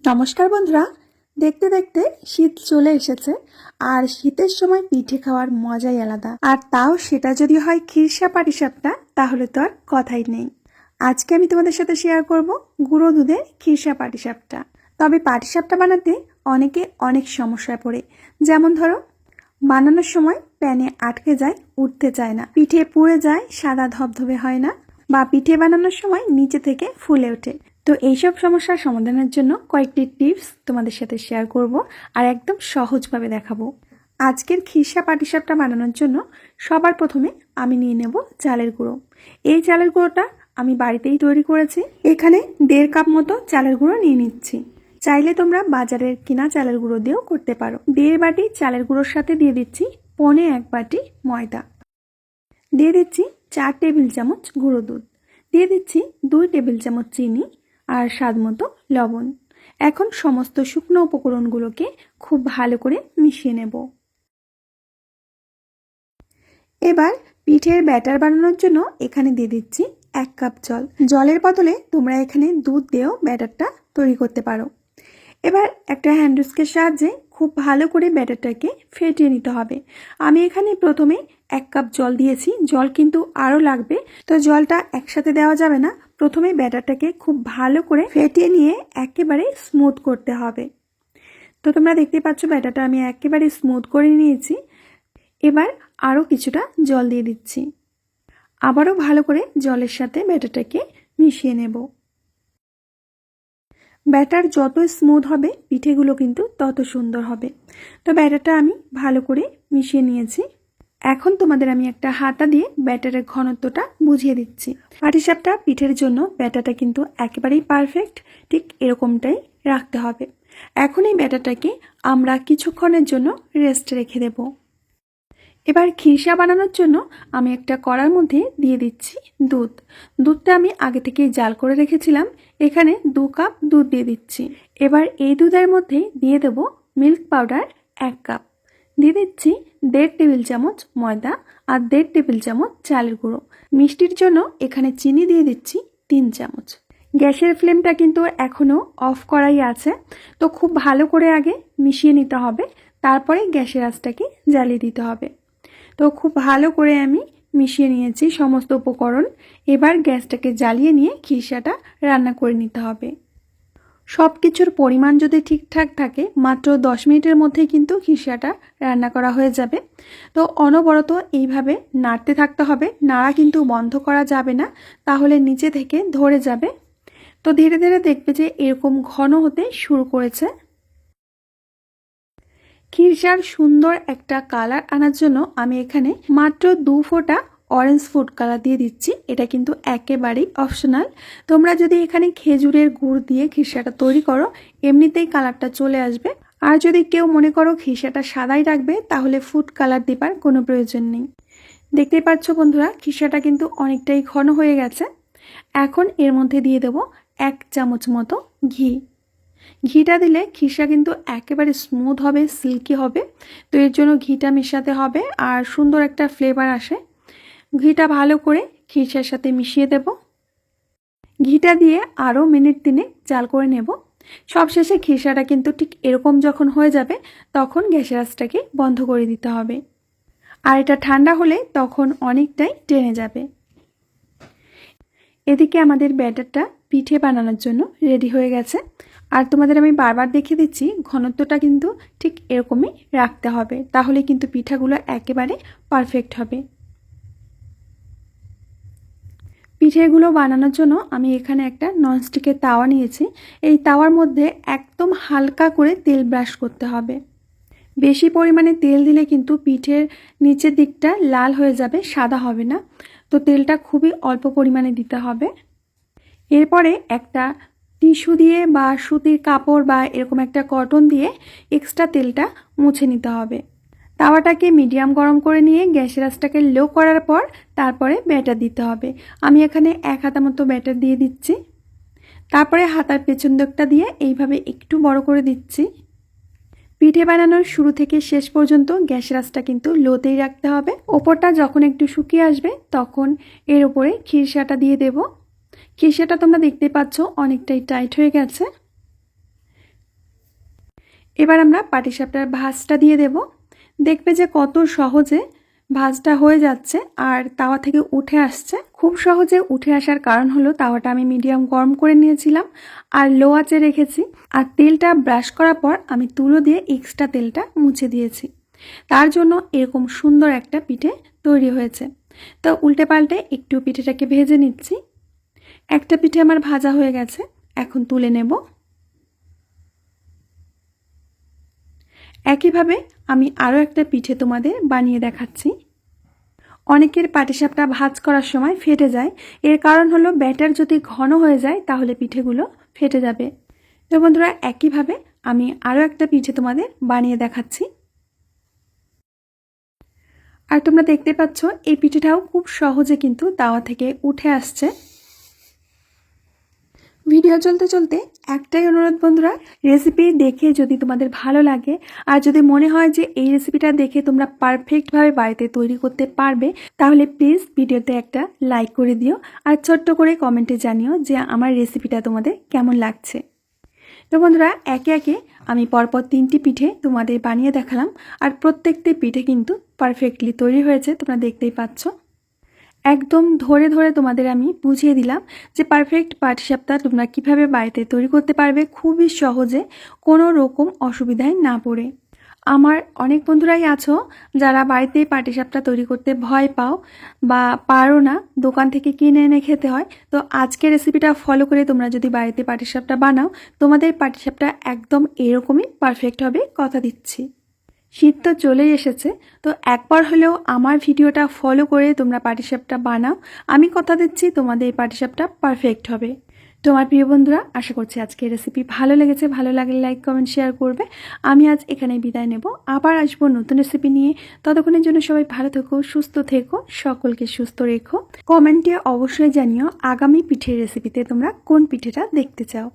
নমস্কার বন্ধুরা, দেখতে দেখতে শীত চলে এসেছে। আর শীতের সময় পিঠে খাওয়ার মজাই আলাদা। আর তাও সেটা যদি হয় খিরসা পাটিসাপটা, তাহলে তো আর কথাই নেই। আজকে আমি তোমাদের সাথে শেয়ার করব গুঁড়ো দুধের খিরসা পাটিসাপটা। তবে পাটিসাপটা বানাতে অনেকে অনেক সমস্যায় পড়ে। যেমন ধরো, বানানোর সময় প্যানে আটকে যায়, উঠতে চায় না, পিঠে পুড়ে যায়, সাদা ধবধবে হয় না, বা পিঠে বানানোর সময় নিচে থেকে ফুলে ওঠে। তো এইসব সমস্যার সমাধানের জন্য কয়েকটি টিপস তোমাদের সাথে শেয়ার করব আর একদম সহজভাবে দেখাবো। আজকের খিরসা পাটিসাপটা বানানোর জন্য সবার প্রথমে আমি নিয়ে নেব চালের গুঁড়ো। এই চালের গুঁড়োটা আমি বাড়িতেই তৈরি করেছি। এখানে 1.5 কাপ মতো চালের গুঁড়ো নিয়ে নিচ্ছি। চাইলে তোমরা বাজারের কিনা চালের গুঁড়ো দিয়েও করতে পারো। 1.5 বাটি চালের গুঁড়োর সাথে দিয়ে দিচ্ছি 1.25 বাটি ময়দা, দিয়ে দিচ্ছি 4 টেবিল চামচ গুঁড়ো দুধ, দিয়ে দিচ্ছি 2 টেবিল চামচ চিনি আর স্বাদ মতো লবণ। এখন সমস্ত শুকনো উপকরণগুলোকে খুব ভালো করে মিশিয়ে নেব। এবার পিঠের ব্যাটার বানানোর জন্য এখানে দিয়ে দিচ্ছি 1 কাপ জল। জলের বদলে তোমরা এখানে দুধ দিয়েও ব্যাটারটা তৈরি করতে পারো। এবার একটা হ্যান্ড উইস্কের সাহায্যে খুব ভালো করে ব্যাটারটাকে ফেটিয়ে নিতে হবে। আমি এখানে প্রথমে 1 কাপ জল দিয়েছি, জল কিন্তু আরও লাগবে। তো জলটা একসাথে দেওয়া যাবে না, প্রথমে ব্যাটারটাকে খুব ভালো করে ফেটিয়ে নিয়ে একেবারে স্মুথ করতে হবে। তো তোমরা দেখতে পাচ্ছ ব্যাটারটা আমি একেবারে স্মুথ করে নিয়েছি। এবার আরও কিছুটা জল দিয়ে দিচ্ছি, আবারও ভালো করে জলের সাথে ব্যাটারটাকে মিশিয়ে নেব। ব্যাটার যত স্মুথ হবে পিঠেগুলো কিন্তু তত সুন্দর হবে। তো ব্যাটারটা আমি ভালো করে মিশিয়ে নিয়েছি। এখন তোমাদের আমি একটা হাতা দিয়ে ব্যাটারের ঘনত্বটা বুঝিয়ে দিচ্ছি। পাটিসাপটা পিঠের জন্য ব্যাটারটা কিন্তু একেবারেই পারফেক্ট, ঠিক এরকমটাই রাখতে হবে। এখন এই ব্যাটারটাকে আমরা কিছুক্ষণের জন্য রেস্টে রেখে দেব। এবার খিরসা বানানোর জন্য আমি একটা কড়ার মধ্যে দিয়ে দিচ্ছি দুধ। দুধটা আমি আগে থেকেই জাল করে রেখেছিলাম। এখানে 2 কাপ দুধ দিয়ে দিচ্ছি। এবার এই দুধের মধ্যে দিয়ে দেব মিল্ক পাউডার 1 কাপ, দিয়ে দিচ্ছি 1.5 টেবিল চামচ ময়দা আর 1.5 টেবিল চামচ চালের গুঁড়ো। মিষ্টির জন্য এখানে চিনি দিয়ে দিচ্ছি 3 চামচ। গ্যাসের ফ্লেমটা কিন্তু এখনও অফ করাই আছে। তো খুব ভালো করে আগে মিশিয়ে নিতে হবে, তারপরে গ্যাসের আঁচটাকে জ্বালিয়ে দিতে হবে। তো খুব ভালো করে আমি মিশিয়ে নিয়েছি সমস্ত উপকরণ। এবার গ্যাসটাকে জ্বালিয়ে নিয়ে খিরসাটা রান্না করে নিতে হবে। সব কিছুর পরিমাণ যদি ঠিকঠাক থাকে মাত্র 10 মিনিটের মধ্যেই কিন্তু খিরসাটা রান্না করা হয়ে যাবে। তো অনবরত এইভাবে নাড়তে থাকতে হবে, নাড়া কিন্তু বন্ধ করা যাবে না, তাহলে নিচে থেকে ধরে যাবে। তো ধীরে ধীরে দেখবে যে এরকম ঘন হতে শুরু করেছে। খিরসার সুন্দর একটা কালার আনার জন্য আমি এখানে মাত্র 2 ফোঁটা অরেঞ্জ ফুড কালার দিয়ে দিচ্ছি। এটা কিন্তু একেবারেই অপশনাল। তোমরা যদি এখানে খেজুরের গুড় দিয়ে খিরসাটা তৈরি করো, এমনিতেই কালারটা চলে আসবে। আর যদি কেউ মনে করো খিরসাটা সাদাই রাখবে, তাহলে ফুড কালার দেবার কোনো প্রয়োজন নেই। দেখতেই পাচ্ছ বন্ধুরা, খিরসাটা কিন্তু অনেকটাই ঘন হয়ে গেছে। এখন এর মধ্যে দিয়ে দেব 1 চামচ মতো ঘি। ঘিটা দিলে খিরসা কিন্তু একেবারে স্মুথ হবে, সিল্কি হবে। তো এর জন্য ঘিটা মেশাতে হবে আর সুন্দর একটা ফ্লেভার আসে। ঘিটা ভালো করে খিরসার সাথে মিশিয়ে দেব। ঘিটা দিয়ে আরও মিনিট 3 জাল করে নেব। সবশেষে খিরসাটা কিন্তু ঠিক এরকম যখন হয়ে যাবে, তখন গ্যাসের আঁচটাকে বন্ধ করে দিতে হবে। আর এটা ঠান্ডা হলে তখন অনেকটাই টেনে যাবে। এদিকে আমাদের ব্যাটারটা পিঠে বানানোর জন্য রেডি হয়ে গেছে। আর তোমাদের আমি বারবার দেখিয়ে দিচ্ছি, ঘনত্বটা কিন্তু ঠিক এরকমই রাখতে হবে, তাহলে কিন্তু পিঠাগুলো একেবারে পারফেক্ট হবে। পিঠেগুলো বানানোর জন্য আমি এখানে একটা ননস্টিকের তাওয়া নিয়েছি। এই তাওয়ার মধ্যে একদম হালকা করে তেল ব্রাশ করতে হবে। বেশি পরিমাণে তেল দিলে কিন্তু পিঠের নিচের দিকটা লাল হয়ে যাবে, সাদা হবে না। তো তেলটা খুবই অল্প পরিমাণে দিতে হবে। এরপরে একটা টিস্যু দিয়ে বা সুতির কাপড় বা এরকম একটা কটন দিয়ে এক্সট্রা তেলটা মুছে নিতে হবে। তাওয়াটাকে মিডিয়াম গরম করে নিয়ে গ্যাসের আঁচটাকে লো করার পর তারপরে ব্যাটার দিতে হবে। আমি এখানে 1 হাতা মতো ব্যাটার দিয়ে দিচ্ছি। তারপরে হাতার পেছন দিকটা দিয়ে এইভাবে একটু বড় করে দিচ্ছি। পিঠে বানানোর শুরু থেকে শেষ পর্যন্ত গ্যাসের আঁচটা কিন্তু লোতেই রাখতে হবে। ওপরটা যখন একটু শুকিয়ে আসবে, তখন এর উপরে খিরসাটা দিয়ে দেব। খিরসাটা তোমরা দেখতে পাচ্ছ অনেকটাই টাইট হয়ে গেছে। এবার আমরা পাটিসাপটার ভাঁজটা দিয়ে দেব। দেখবে যে কত সহজে ভাঁজটা হয়ে যাচ্ছে আর তাওয়া থেকে উঠে আসছে। খুব সহজে উঠে আসার কারণ হলো তাওয়াটা আমি মিডিয়াম গরম করে নিয়েছিলাম আর লো আঁচে রেখেছি। আর তেলটা ব্রাশ করার পর আমি তুলো দিয়ে এক্সট্রা তেলটা মুছে দিয়েছি। তার জন্য এরকম সুন্দর একটা পিঠে তৈরি হয়েছে। তো উল্টে পাল্টে একটু পিঠেটাকে ভেজে নিচ্ছি। একটা পিঠে আমার ভাজা হয়ে গেছে, এখন তুলে নেব। একইভাবে আমি আরও একটা পিঠে তোমাদের বানিয়ে দেখাচ্ছি। অনেকের পাটিসাপটা ভাঁজ করার সময় ফেটে যায়, এর কারণ হলো ব্যাটার যদি ঘন হয়ে যায় তাহলে পিঠেগুলো ফেটে যাবে। তো বন্ধুরা, একইভাবে আমি আরও একটা পিঠে তোমাদের বানিয়ে দেখাচ্ছি। আর তোমরা দেখতে পাচ্ছ এই পিঠেটাও খুব সহজে কিন্তু তাওয়া থেকে উঠে আসছে। ভিডিও চলতে চলতে একটাই অনুরোধ বন্ধুরা, রেসিপি দেখে যদি তোমাদের ভালো লাগে আর যদি মনে হয় যে এই রেসিপিটা দেখে তোমরা পারফেক্টভাবে বাড়িতে তৈরি করতে পারবে, তাহলে প্লিজ ভিডিওতে একটা লাইক করে দিও আর ছোট্ট করে কমেন্টে জানিও যে আমার রেসিপিটা তোমাদের কেমন লাগছে। তো বন্ধুরা, একে একে আমি পরপর 3টি পিঠে তোমাদের বানিয়ে দেখালাম আর প্রত্যেকটি পিঠে কিন্তু পারফেক্টলি তৈরি হয়েছে, তোমরা দেখতেই পাচ্ছ। একদম ধরে ধরে তোমাদের আমি বুঝিয়ে দিলাম যে পারফেক্ট পাটিসাপটা তোমরা কিভাবে বাড়িতে তৈরি করতে পারবে খুবই সহজে, কোনো রকম অসুবিধায় না পড়ে। আমার অনেক বন্ধুরাই আছো যারা বাড়িতে পাটিসাপটা তৈরি করতে ভয় পাও বা পারো না, দোকান থেকে কিনে এনে খেতে হয়। তো আজকের রেসিপিটা ফলো করে তোমরা যদি বাড়িতে পাটিসাপটা বানাও, তোমাদের পাটিসাপটা একদম এরকমই পারফেক্ট হবে, কথা দিচ্ছি। শীত তো চলেই এসেছে, তো একবার হলেও আমার ভিডিওটা ফলো করে তোমরা পাটিসাপটা বানাও। আমি কথা দিচ্ছি তোমাদের এই পাটিসাপটা পারফেক্ট হবে। তোমার প্রিয় বন্ধুরা, আশা করছি আজকের রেসিপি ভালো লেগেছে। ভালো লাগলে লাইক কমেন্ট শেয়ার করবে। আমি আজ এখানেই বিদায় নেব, আবার আসবো নতুন রেসিপি নিয়ে। ততক্ষণের জন্য সবাই ভালো থেকো, সুস্থ থেকো, সকলকে সুস্থ রেখো। কমেন্টে অবশ্যই জানিও আগামী পিঠের রেসিপিতে তোমরা কোন পিঠেটা দেখতে চাও।